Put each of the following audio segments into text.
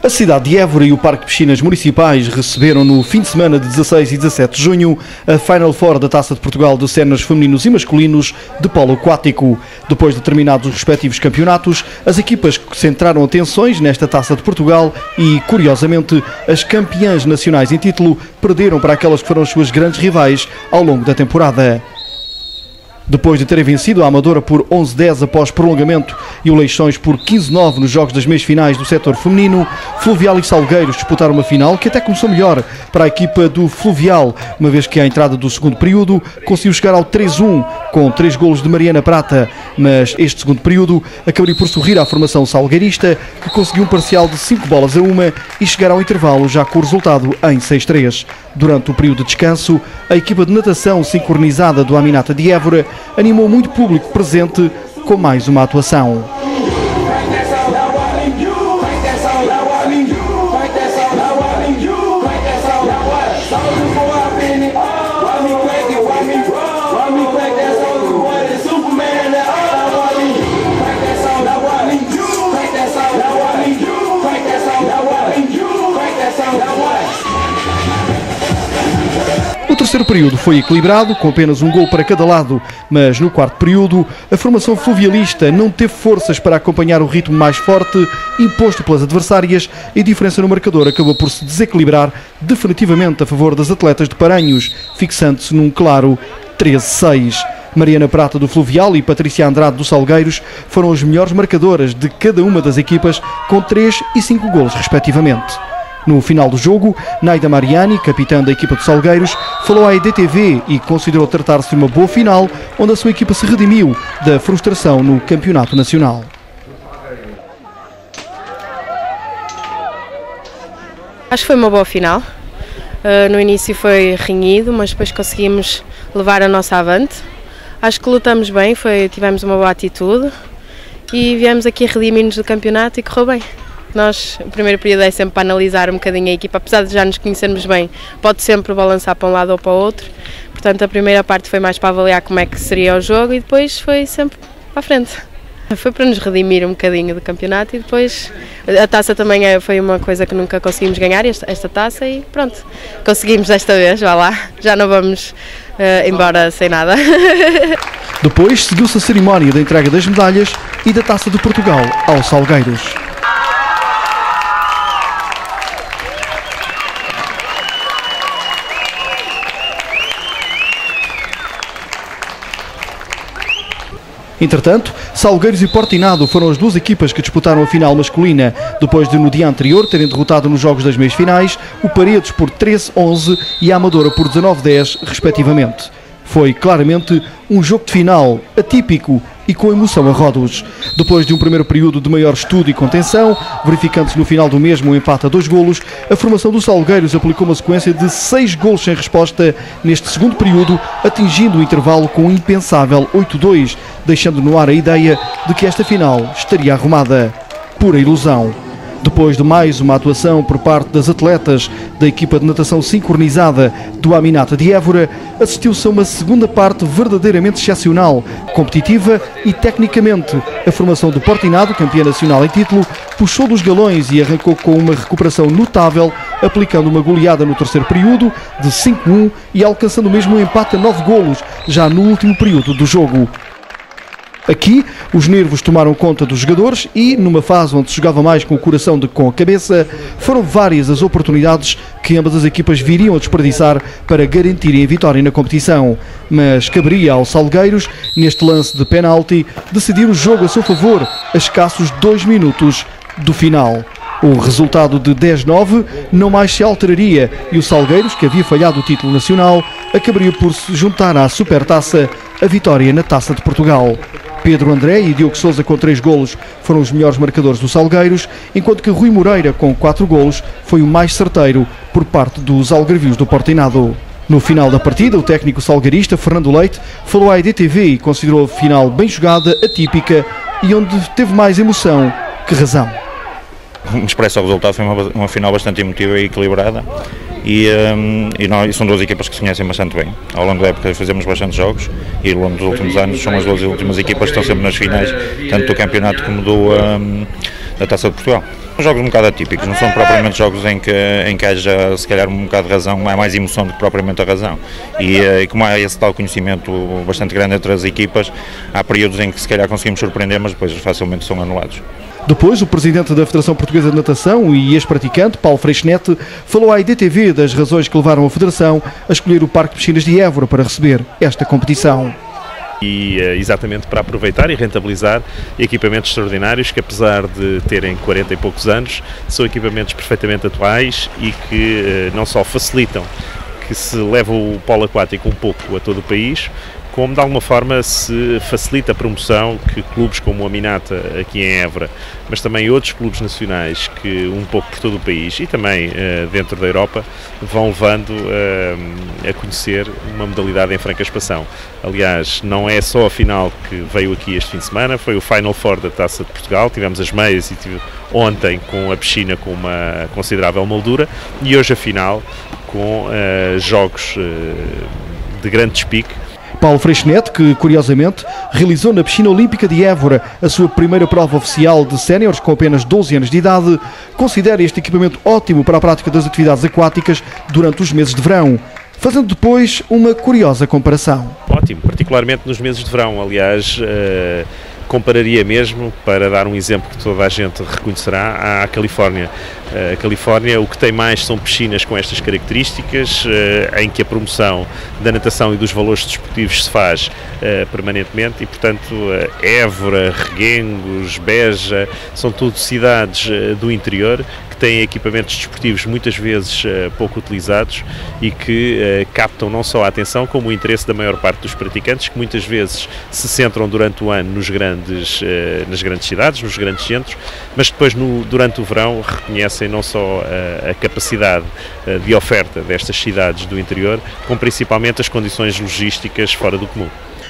A cidade de Évora e o Parque de Piscinas Municipais receberam no fim de semana de 16 e 17 de junho a Final Four da Taça de Portugal de séniores femininos e masculinos de polo aquático. Depois de terminados os respectivos campeonatos, as equipas centraram atenções nesta Taça de Portugal e, curiosamente, as campeãs nacionais em título perderam para aquelas que foram as suas grandes rivais ao longo da temporada. Depois de terem vencido a Amadora por 11-10 após prolongamento e o Leixões por 15-9 nos jogos das meias finais do setor feminino, Fluvial e Salgueiros disputaram uma final que até começou melhor para a equipa do Fluvial, uma vez que à entrada do segundo período conseguiu chegar ao 3-1 com 3 golos de Mariana Prata, mas este segundo período acabaria por sorrir à formação salgueirista, que conseguiu um parcial de 5-1 e chegar ao intervalo já com o resultado em 6-3. Durante o período de descanso, a equipa de natação sincronizada do Aminata de Évora animou muito público presente com mais uma atuação. O terceiro período foi equilibrado, com apenas um gol para cada lado, mas no quarto período a formação fluvialista não teve forças para acompanhar o ritmo mais forte imposto pelas adversárias e a diferença no marcador acabou por se desequilibrar definitivamente a favor das atletas de Paranhos, fixando-se num claro 13-6. Mariana Prata do Fluvial e Patrícia Andrade do Salgueiros foram as melhores marcadoras de cada uma das equipas, com 3 e 5 golos respectivamente. No final do jogo, Naida Mariani, capitã da equipa de Salgueiros, falou à EDTV e considerou tratar-se de uma boa final, onde a sua equipa se redimiu da frustração no campeonato nacional. Acho que foi uma boa final. No início foi renhido, mas depois conseguimos levar a nossa avante. Acho que lutamos bem, tivemos uma boa atitude e viemos aqui a redimir-nos do campeonato e correu bem. Nós, o primeiro período é sempre para analisar um bocadinho a equipa, apesar de já nos conhecermos bem, pode sempre balançar para um lado ou para o outro. Portanto, a primeira parte foi mais para avaliar como é que seria o jogo e depois foi sempre para a frente. Foi para nos redimir um bocadinho do campeonato e depois a taça também foi uma coisa que nunca conseguimos ganhar, esta taça, e pronto, conseguimos desta vez, vá lá, já não vamos embora sem nada. Depois seguiu-se a cerimónia da entrega das medalhas e da Taça de Portugal aos Salgueiros. Entretanto, Salgueiros e Portinado foram as duas equipas que disputaram a final masculina, depois de no dia anterior terem derrotado nos jogos das meias finais o Paredes por 13-11 e a Amadora por 19-10, respectivamente. Foi claramente um jogo de final atípico e com emoção a rodos. Depois de um primeiro período de maior estudo e contenção, verificando-se no final do mesmo um empate a 2 golos, a formação dos Salgueiros aplicou uma sequência de 6 golos sem resposta neste segundo período, atingindo o intervalo com um impensável 8-2, deixando no ar a ideia de que esta final estaria arrumada. Pura ilusão. Depois de mais uma atuação por parte das atletas da equipa de natação sincronizada do Aminata de Évora, assistiu-se a uma segunda parte verdadeiramente excepcional, competitiva e tecnicamente. A formação do Portinado, campeã nacional em título, puxou dos galões e arrancou com uma recuperação notável, aplicando uma goleada no terceiro período de 5-1 e alcançando mesmo um empate a 9 golos, já no último período do jogo. Aqui, os nervos tomaram conta dos jogadores e, numa fase onde se jogava mais com o coração do que com a cabeça, foram várias as oportunidades que ambas as equipas viriam a desperdiçar para garantirem a vitória na competição. Mas caberia aos Salgueiros, neste lance de penalti, decidir o jogo a seu favor a escassos 2 minutos do final. O resultado de 10-9 não mais se alteraria e o Salgueiros, que havia falhado o título nacional, acabaria por se juntar à Supertaça, a vitória na Taça de Portugal. Pedro André e Diogo Sousa com 3 golos foram os melhores marcadores dos Salgueiros, enquanto que Rui Moreira com 4 golos foi o mais certeiro por parte dos algarvios do Portinado. No final da partida, o técnico salgueirista Fernando Leite falou à EDTV e considerou a final bem jogada, atípica e onde teve mais emoção que razão. Expresso ao resultado, foi uma final bastante emotiva e equilibrada e são duas equipas que se conhecem bastante bem. Ao longo da época fazemos bastantes jogos e ao longo dos últimos anos são as duas últimas equipas que estão sempre nas finais, tanto do campeonato como da da Taça de Portugal. São jogos um bocado atípicos, não são propriamente jogos em que haja se calhar um bocado de razão, há mais emoção do que propriamente a razão. E como há esse tal conhecimento bastante grande entre as equipas, há períodos em que se calhar conseguimos surpreender, mas depois facilmente são anulados. Depois, o presidente da Federação Portuguesa de Natação e ex-praticante, Paulo Freixnet, falou à IDTV das razões que levaram a Federação a escolher o Parque de Piscinas de Évora para receber esta competição. E exatamente para aproveitar e rentabilizar equipamentos extraordinários que, apesar de terem 40 e poucos anos, são equipamentos perfeitamente atuais e que não só facilitam que se leve o polo aquático um pouco a todo o país, como de alguma forma se facilita a promoção que clubes como a Minata aqui em Évora, mas também outros clubes nacionais que um pouco por todo o país e também dentro da Europa vão levando a conhecer uma modalidade em franca expansão. Aliás, não é só a final que veio aqui este fim de semana, foi o Final Four da Taça de Portugal, tivemos as meias e ontem com a piscina com uma considerável moldura e hoje a final com jogos de grande despique. Paulo Freixnet, que curiosamente realizou na Piscina Olímpica de Évora a sua primeira prova oficial de séniores com apenas 12 anos de idade, considera este equipamento ótimo para a prática das atividades aquáticas durante os meses de verão, fazendo depois uma curiosa comparação. Ótimo, particularmente nos meses de verão, aliás, compararia mesmo, para dar um exemplo que toda a gente reconhecerá, à Califórnia. A Califórnia, o que tem mais são piscinas com estas características, em que a promoção da natação e dos valores desportivos se faz permanentemente e, portanto, Évora, Reguengos, Beja, são tudo cidades do interior que têm equipamentos desportivos muitas vezes pouco utilizados e que captam não só a atenção como o interesse da maior parte dos praticantes, que muitas vezes se centram durante o ano nas grandes cidades, nos grandes centros, mas depois durante o verão reconhecem não só a capacidade de oferta destas cidades do interior, como principalmente as condições logísticas fora do comum.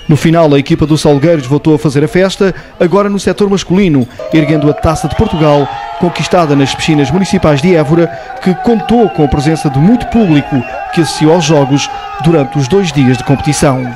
No final, a equipa do Salgueiros voltou a fazer a festa, agora no setor masculino, erguendo a Taça de Portugal, conquistada nas piscinas municipais de Évora, que contou com a presença de muito público que assistiu aos jogos durante os 2 dias de competição.